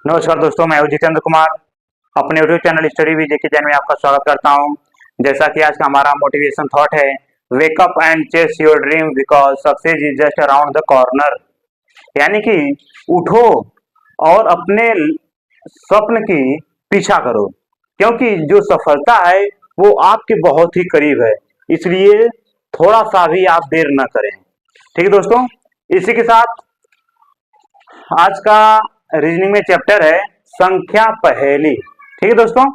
नमस्कार दोस्तों, मैं हूं जितेंद्र कुमार। अपने यूट्यूब चैनल स्टडी विद जेके जैन में आपका स्वागत करता हूं। जैसा कि आज का हमारा मोटिवेशन थॉट है, wake up and chase your dream because success is just around the corner. यानी कि उठो और अपने स्वप्न की पीछा करो, क्योंकि जो सफलता है वो आपके बहुत ही करीब है। इसलिए थोड़ा सा भी आप देर न करें। ठीक है दोस्तों, इसी के साथ आज का रीजनिंग में चैप्टर है संख्या पहेली। ठीक है दोस्तों,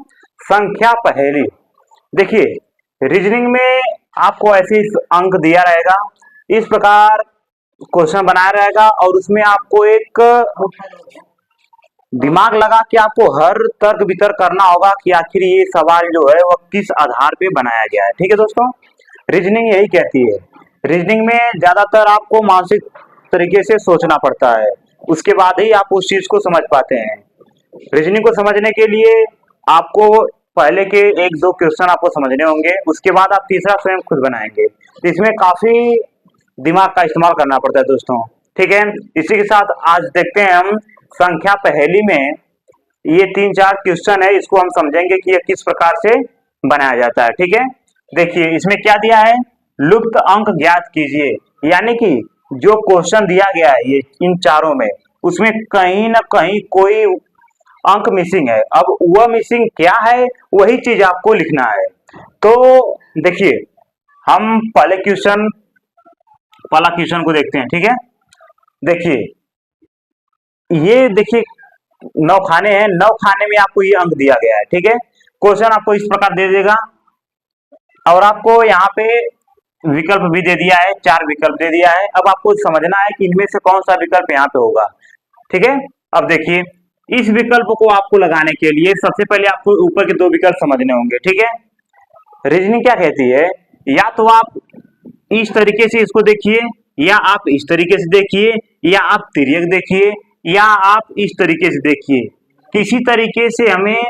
संख्या पहेली। देखिए, रीजनिंग में आपको ऐसे अंक दिया रहेगा, इस प्रकार क्वेश्चन बनाया रहेगा और उसमें आपको एक दिमाग लगा कि आपको हर तर्क वितर्क करना होगा कि आखिर ये सवाल जो है वह किस आधार पे बनाया गया है। ठीक है दोस्तों, रीजनिंग यही कहती है। रीजनिंग में ज्यादातर आपको मानसिक तरीके से सोचना पड़ता है, उसके बाद ही आप उस चीज को समझ पाते हैं। रीजनिंग को समझने के लिए आपको पहले के एक दो क्वेश्चन आपको समझने होंगे, उसके बाद आप तीसरा स्वयं खुद बनाएंगे। तो इसमें काफी दिमाग का इस्तेमाल करना पड़ता है दोस्तों। ठीक है, इसी के साथ आज देखते हैं हम संख्या पहेली में ये 3-4 क्वेश्चन है, इसको हम समझेंगे कि ये किस प्रकार से बनाया जाता है। ठीक है, देखिए इसमें क्या दिया है, लुप्त अंक ज्ञात कीजिए। यानी कि जो क्वेश्चन दिया गया है ये इन चारों में, उसमें कहीं ना कहीं कोई अंक मिसिंग है। अब वह मिसिंग क्या है, वही चीज आपको लिखना है। तो देखिए, हम पहला क्वेश्चन को देखते हैं। ठीक है, देखिए ये देखिए 9 खाने हैं, 9 खाने में आपको ये अंक दिया गया है। ठीक है, क्वेश्चन आपको इस प्रकार दे देगा और आपको यहाँ पे विकल्प भी दे दिया है, 4 विकल्प दे दिया है। अब आपको समझना है कि इनमें से कौन सा विकल्प यहाँ पे होगा। ठीक है, अब देखिए इस विकल्प को आपको लगाने के लिए सबसे पहले आपको ऊपर के 2 विकल्प समझने होंगे। ठीक है, रीजनिंग क्या कहती है, या तो आप इस तरीके से इसको देखिए, या आप इस तरीके से देखिए, या आप तिर्यक देखिए, या आप इस तरीके से देखिए। किसी तरीके से हमें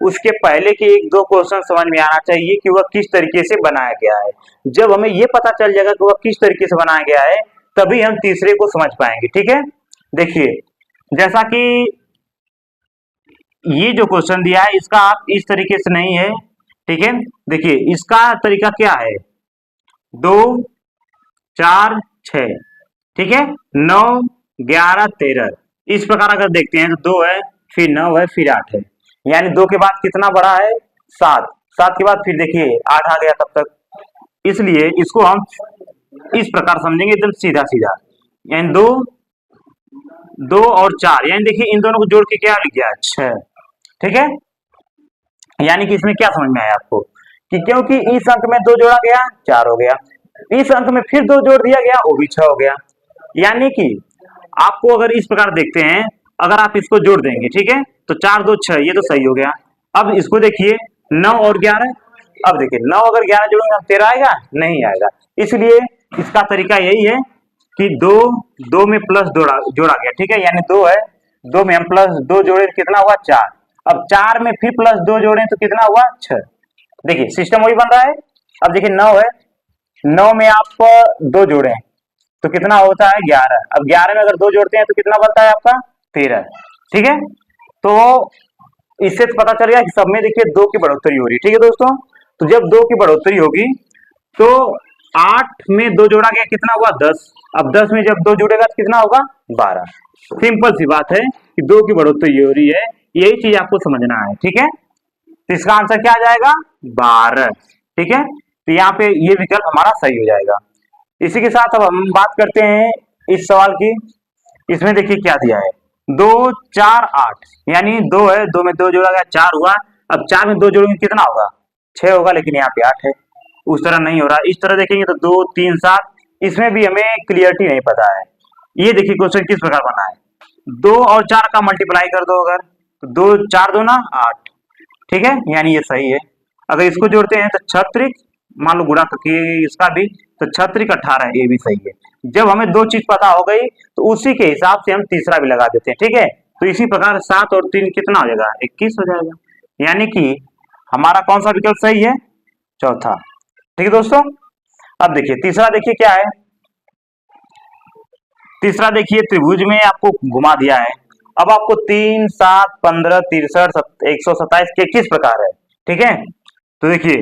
उसके पहले के 1-2 क्वेश्चन समझ में आना चाहिए कि वह किस तरीके से बनाया गया है। जब हमें यह पता चल जाएगा कि वह किस तरीके से बनाया गया है, तभी हम तीसरे को समझ पाएंगे। ठीक है, देखिए जैसा कि ये जो क्वेश्चन दिया है इसका आप इस तरीके से नहीं है। ठीक है, देखिए इसका तरीका क्या है, 2, 4, 6। ठीक है, 9, 11, 13। इस प्रकार अगर देखते हैं तो 2 है, फिर 9 है, फिर 8 है। यानी 2 के बाद कितना बड़ा है, 7। 7 के बाद फिर देखिए 8 आ गया तब तक। इसलिए इसको हम इस प्रकार समझेंगे, एकदम सीधा सीधा। यानी 2 और 4, यानी देखिए इन दोनों को जोड़ के क्या लिख गया, 6। ठीक है, यानी कि इसमें क्या समझ में आया आपको कि क्योंकि इस अंक में 2 जोड़ा गया, 4 हो गया, इस अंक में फिर 2 जोड़ दिया गया, वो भी 6 हो गया। यानी कि आपको अगर इस प्रकार देखते हैं, अगर आप इसको जोड़ देंगे, ठीक है, तो 4, 2, 6, ये तो सही हो गया। अब इसको देखिए 9 और 11। अब देखिए 9 अगर 11 जोड़ेंगे हम 13 आएगा, नहीं आएगा। इसलिए इसका तरीका यही है कि 2 में प्लस जोड़ा गया। ठीक है, यानी 2 है, 2 में हम प्लस 2 जोड़े कितना हुआ, 4। अब 4 में फिर प्लस 2 जोड़े तो कितना हुआ, 6। देखिए सिस्टम वही बन रहा है। अब देखिए 9 है, 9 में आप 2 जोड़े तो कितना होता है, 11। अब 11 में अगर 2 जोड़ते हैं तो कितना बनता है आपका, 13। ठीक है, तो इससे तो पता चल गया कि सब में देखिए 2 की बढ़ोतरी हो रही है। ठीक है दोस्तों, तो जब 2 की बढ़ोतरी होगी तो 8 में 2 जोड़ा गया, कितना हुआ, 10। अब 10 में जब 2 जुड़ेगा तो कितना होगा, 12। सिंपल सी बात है कि 2 की बढ़ोतरी हो रही है, यही चीज आपको समझना है। ठीक है, तो इसका आंसर क्या आ जाएगा, 12। ठीक है, तो यहाँ पे ये विकल्प हमारा सही हो जाएगा। इसी के साथ अब हम बात करते हैं इस सवाल की। इसमें देखिए क्या दिया है, 2, 4, 8। यानी 2 है, 2 में 2 जोड़ा गया, 4 हुआ। अब 4 में 2 जोड़ेंगे कितना होगा, 6 होगा, लेकिन यहाँ पे 8 है, उस तरह नहीं हो रहा। इस तरह देखेंगे तो 2, 3, 7। इसमें भी हमें क्लियरिटी नहीं पता है। ये देखिए क्वेश्चन किस प्रकार बना है, 2 और 4 का मल्टीप्लाई कर दो, अगर तो 2, 4 2 ना 8। ठीक है, यानी ये सही है। अगर इसको जोड़ते हैं तो 36, मान लो गुणा करके इसका भी, तो 36 18, ये भी सही है। जब हमें 2 चीज पता हो गई तो उसी के हिसाब से हम तीसरा भी लगा देते हैं। ठीक है, तो इसी प्रकार 7 और 3 कितना हो जाएगा, 21 हो जाएगा। यानी कि हमारा कौन सा विकल्प सही है, चौथा। ठीक है दोस्तों, अब देखिए तीसरा, देखिए क्या है। तीसरा देखिए त्रिभुज में आपको घुमा दिया है। अब आपको 3, 7, 15, 63, 127 के किस प्रकार है, ठीक है। तो देखिए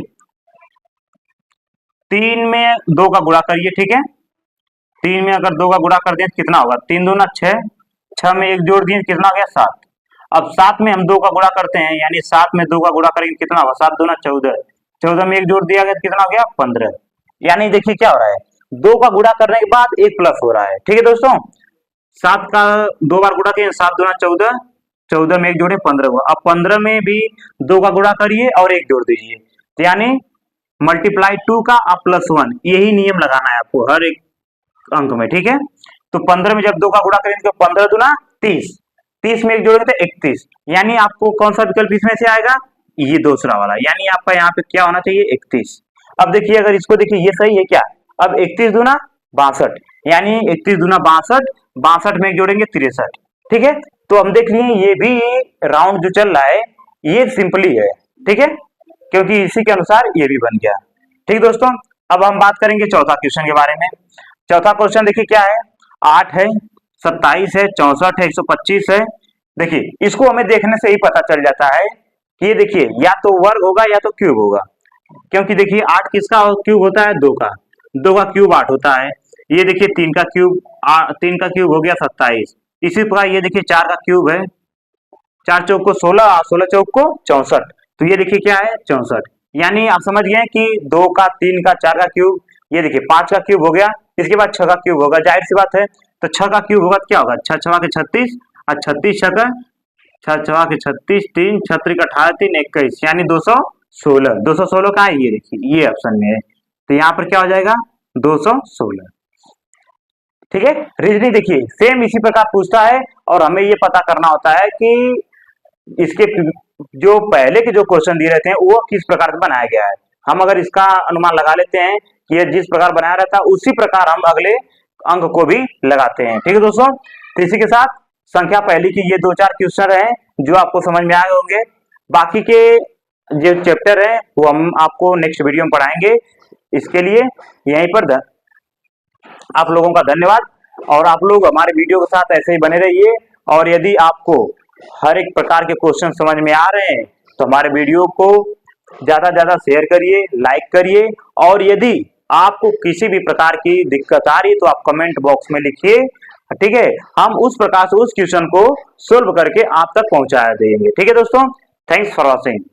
3 में 2 का गुणा करिए, ठीक है। 3 में अगर 2 का गुणा कर दिया तो कितना होगा, 3 दूना 6, 6 में 1 जोड़ दिए कितना हो गया 7। अब 7 में हम 2 का गुणा करते हैं, यानी 7 में 2 का गुणा करेंगे कितना होगा, 7 दूना 14, 14 में 1 जोड़ दिया गया तो कितना हो गया 15। यानी देखिए क्या हो रहा है, 2 का गुणा करने के बाद 1 प्लस हो रहा है, ठीक है दोस्तों। 7 का 2 बार गुणा किए, 7 दूना 14, 14 में 1 जोड़े 15 हुआ। अब 15 में भी 2 का गुणा करिए और 1 जोड़ दीजिए, तो यानी मल्टीप्लाई 2 का आप +1, यही नियम लगाना है आपको हर एक अंक में, ठीक है। तो 15 में जब 2 का गुणा करेंगे तो 15 दूना 30, 30 में 1 जोड़ेंगे तो 31, यानी आपको कौन सा विकल्प इसमें से आएगा, ये दूसरा वाला, यानी आपका यहाँ पे क्या होना चाहिए 31। अब देखिए अगर इसको देखिए ये सही है क्या, अब 31 दूना 62, यानी 31 दूना 62, 62 में 1 जोड़ेंगे 63, ठीक है। तो हम देख लिए ये भी राउंड जो चल रहा है ये सिंपली है, ठीक है, क्योंकि इसी के अनुसार ये भी बन गया, ठीक दोस्तों। अब हम बात करेंगे चौथा क्वेश्चन के बारे में। चौथा क्वेश्चन देखिए क्या है, 8 है, 27 है, 64 है, 125 है। देखिए इसको हमें देखने से ही पता चल जाता है कि ये देखिए या तो वर्ग होगा या तो क्यूब होगा, क्योंकि देखिए 8 किसका क्यूब होता है, 2 का, 2 का क्यूब 8 होता है। ये देखिए 3 का क्यूब, 3 का क्यूब हो गया 27। इसी प्रकार ये देखिए 4 का क्यूब है, 4 चौक को 16, 16 चौक को 64, तो ये देखिए क्या है 64। यानी आप समझ गए कि 2 का, 3 का, 4 का क्यूब, ये देखिए 5 का क्यूब हो गया, इसके बाद 6 का क्यूब होगा, जाहिर सी बात है। तो 6 का क्यूब होगा तो क्या होगा, 6 छवा के 36 और 36 छका 6 छवा के 36, 3 छत्री का 18, 3 21, यानी 216। 216 का है, ये देखिए ये ऑप्शन में है, तो यहाँ पर क्या हो जाएगा 216, ठीक है। रीजनिंग देखिए सेम इसी प्रकार पूछता है और हमें ये पता करना होता है कि इसके जो पहले के जो क्वेश्चन दिए रहते हैं वो किस प्रकार से बनाया गया है। हम अगर इसका अनुमान लगा लेते हैं कि ये जिस प्रकार बनाया रहता है उसी प्रकार हम अगले अंक को भी लगाते हैं, ठीक है दोस्तों। तो इसी के साथ संख्या पहली की ये 2-4 क्वेश्चन रहे जो आपको समझ में आए होंगे। बाकी के जो चैप्टर है वो हम आपको नेक्स्ट वीडियो में पढ़ाएंगे। इसके लिए यहीं पर आप लोगों का धन्यवाद, और आप लोग हमारे वीडियो के साथ ऐसे ही बने रहिए। और यदि आपको हर एक प्रकार के क्वेश्चन समझ में आ रहे हैं तो हमारे वीडियो को ज्यादा ज्यादा शेयर करिए, लाइक करिए, और यदि आपको किसी भी प्रकार की दिक्कत आ रही है तो आप कमेंट बॉक्स में लिखिए, ठीक है। हम उस प्रकार से उस क्वेश्चन को सोल्व करके आप तक पहुंचा देंगे, ठीक है दोस्तों। Thanks for watching.